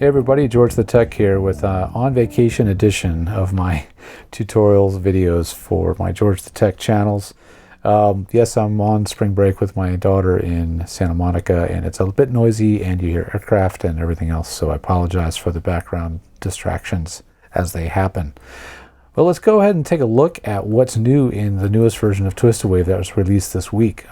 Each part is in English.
Hey everybody, Georgethetech here with on vacation edition of my tutorials videos for my Georgethetech channels. Yes, I'm on spring break with my daughter in Santa Monica, and it's a bit noisy and you hear aircraft and everything else, so I apologize for the background distractions as they happen. Well, let's go ahead and take a look at what's new in the newest version of TwistedWave that was released this week.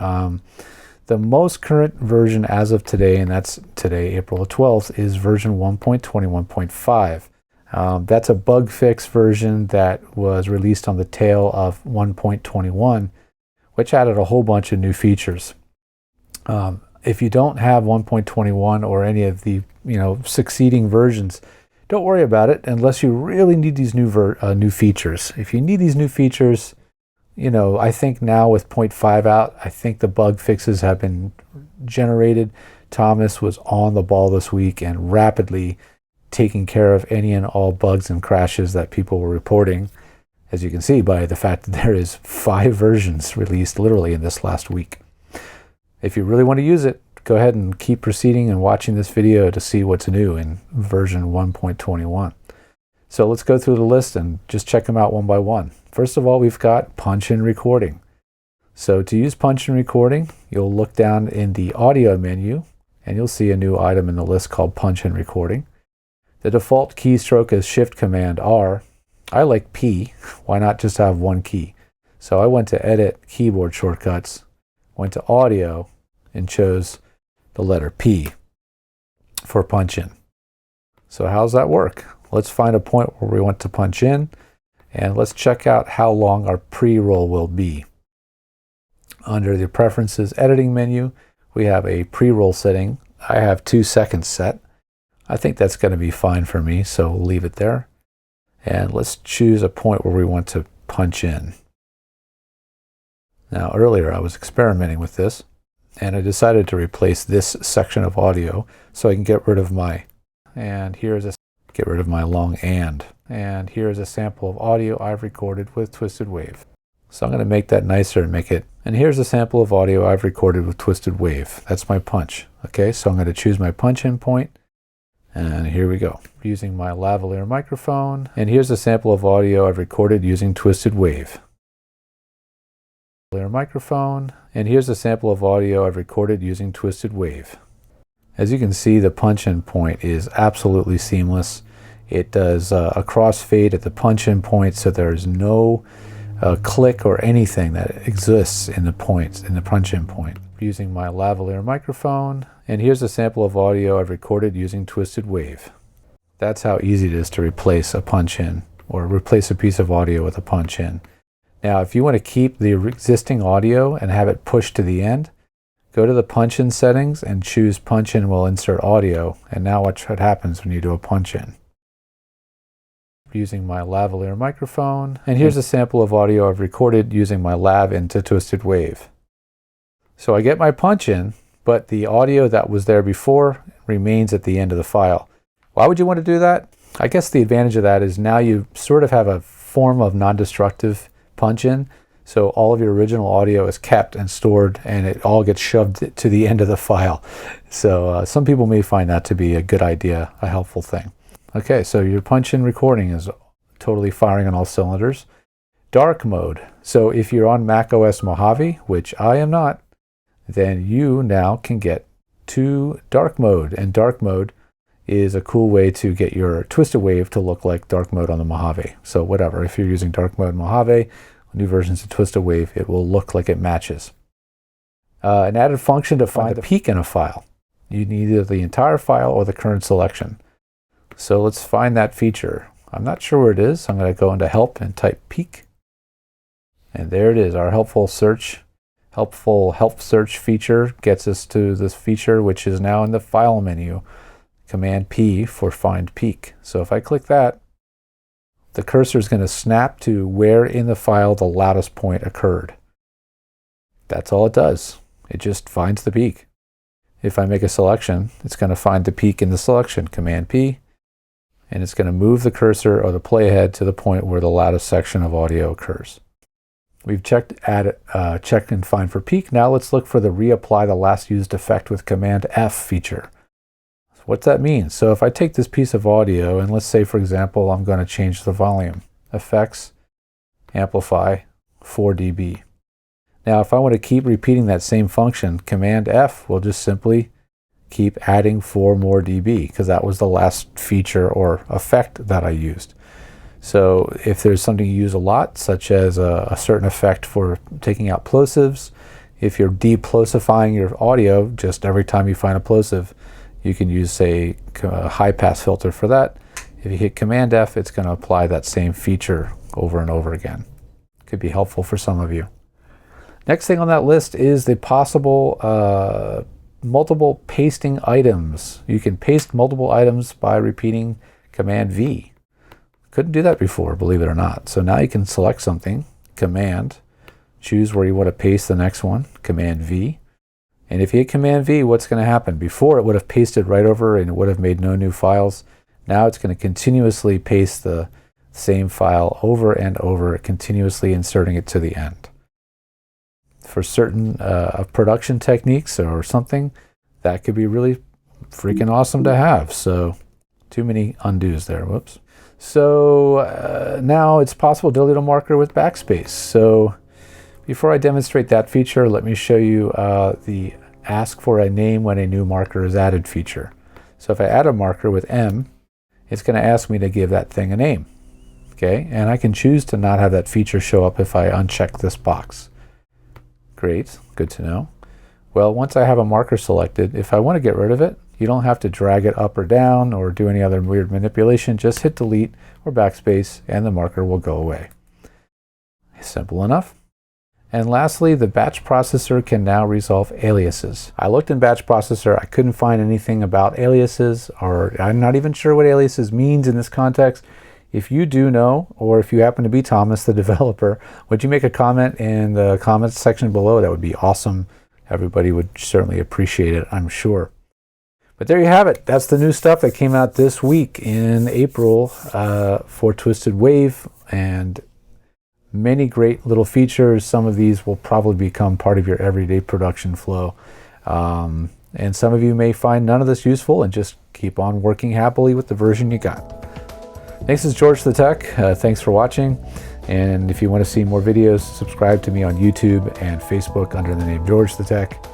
The most current version as of today, and that's today, April 12th, is version 1.21.5. That's a bug fix version that was released on the tail of 1.21, which added a whole bunch of new features. If you don't have 1.21 or any of the succeeding versions, don't worry about it unless you really need these new features. If you need these new features, I think now with 0.5 out, I think the bug fixes have been generated. Thomas was on the ball this week and rapidly taking care of any and all bugs and crashes that people were reporting, as you can see by the fact that there is 5 versions released literally in this last week. If you really want to use it, go ahead and keep proceeding and watching this video to see what's new in version 1.21. So let's go through the list and just check them out one by one. First of all, we've got punch-in recording. So to use punch-in recording, you'll look down in the audio menu and you'll see a new item in the list called punch-in recording. The default keystroke is Shift-Command-R. I like P. Why not just have one key? So I went to Edit Keyboard Shortcuts, went to Audio, and chose the letter P for punch-in. So how's that work? Let's find a point where we want to punch in, and let's check out how long our pre-roll will be. Under the Preferences Editing menu, we have a pre-roll setting. I have 2 seconds set. I think that's going to be fine for me, so we'll leave it there. And let's choose a point where we want to punch in. Now earlier I was experimenting with this, and I decided to replace this section of audio so I can get rid of my long and here's a sample of audio I've recorded with TwistedWave. So I'm going to make that nicer and here's a sample of audio I've recorded with TwistedWave. That's my punch. Okay, so I'm going to choose my punch-in point, and here we go. Using my lavalier microphone, and here's a sample of audio I've recorded using TwistedWave. Microphone, and here's a sample of audio I've recorded using TwistedWave. As you can see, the punch-in point is absolutely seamless. It does a crossfade at the punch-in point, so there's no click or anything that exists in the punch-in point. Using my lavalier microphone, and here's a sample of audio I've recorded using TwistedWave. That's how easy it is to replace a punch-in or replace a piece of audio with a punch-in. Now, if you want to keep the existing audio and have it pushed to the end, go to the punch-in settings and choose punch-in will insert audio, and now watch what happens when you do a punch-in. Using my lavalier microphone, and here's a sample of audio I've recorded using my lav into TwistedWave. So I get my punch-in, but the audio that was there before remains at the end of the file. Why would you want to do that? I guess the advantage of that is now you sort of have a form of non-destructive punch-in, so all of your original audio is kept and stored, and it all gets shoved to the end of the file. So some people may find that to be a good idea, a helpful thing. Okay, so your punch-in recording is totally firing on all cylinders. Dark mode. So if you're on macOS Mojave, which I am not, then you now can get to dark mode, and dark mode is a cool way to get your TwistedWave to look like dark mode on the Mojave. So whatever, if you're using dark mode Mojave, new versions of TwistedWave, it will look like it matches. An added function to find a peak in a file. You need either the entire file or the current selection. So let's find that feature. I'm not sure where it is. I'm going to go into Help and type peak. And there it is. Our helpful help search feature gets us to this feature, which is now in the File menu. Command P for find peak. So if I click that, the cursor is going to snap to where in the file the loudest point occurred. That's all it does. It just finds the peak. If I make a selection, it's going to find the peak in the selection. Command P, and it's going to move the cursor or the playhead to the point where the loudest section of audio occurs. We've checked and find for peak. Now let's look for the reapply the last used effect with Command F feature. What's that mean? So if I take this piece of audio and let's say, for example, I'm going to change the volume. Effects, amplify, 4 dB. Now, if I want to keep repeating that same function, Command F will just simply keep adding 4 more dB because that was the last feature or effect that I used. So if there's something you use a lot, such as a certain effect for taking out plosives, if you're deplosifying your audio, just every time you find a plosive, you can use, say, a high-pass filter for that. If you hit Command F, it's going to apply that same feature over and over again. Could be helpful for some of you. Next thing on that list is the possible multiple pasting items. You can paste multiple items by repeating Command V. Couldn't do that before, believe it or not. So now you can select something, Command, choose where you want to paste the next one, Command V. And if you hit Command V, what's going to happen? Before it would have pasted right over and it would have made no new files. Now it's going to continuously paste the same file over and over, continuously inserting it to the end. For certain production techniques or something, that could be really freaking awesome to have. So too many undos there, whoops. So now it's possible to delete a marker with backspace. So before I demonstrate that feature, let me show you the ask for a name when a new marker is added feature. So if I add a marker with M, it's going to ask me to give that thing a name. Okay, and I can choose to not have that feature show up if I uncheck this box. Great, good to know. Well, once I have a marker selected, if I want to get rid of it, you don't have to drag it up or down or do any other weird manipulation. Just hit delete or backspace and the marker will go away. Simple enough. And lastly, the batch processor can now resolve aliases. I looked in batch processor, I couldn't find anything about aliases, or I'm not even sure what aliases means in this context. If you do know, or if you happen to be Thomas, the developer, would you make a comment in the comments section below? That would be awesome. Everybody would certainly appreciate it, I'm sure. But there you have it. That's the new stuff that came out this week in April for TwistedWave, and many great little features. Some of these will probably become part of your everyday production flow. And some of you may find none of this useful and just keep on working happily with the version you got. Thanks, this is Georgethetech. Thanks for watching. And if you want to see more videos, subscribe to me on YouTube and Facebook under the name Georgethetech.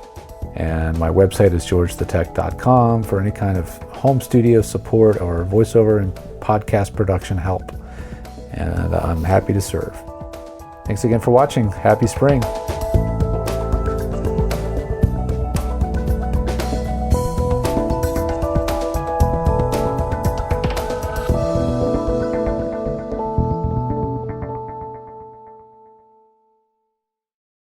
And my website is georgethetech.com for any kind of home studio support or voiceover and podcast production help. And I'm happy to serve. Thanks again for watching. Happy spring.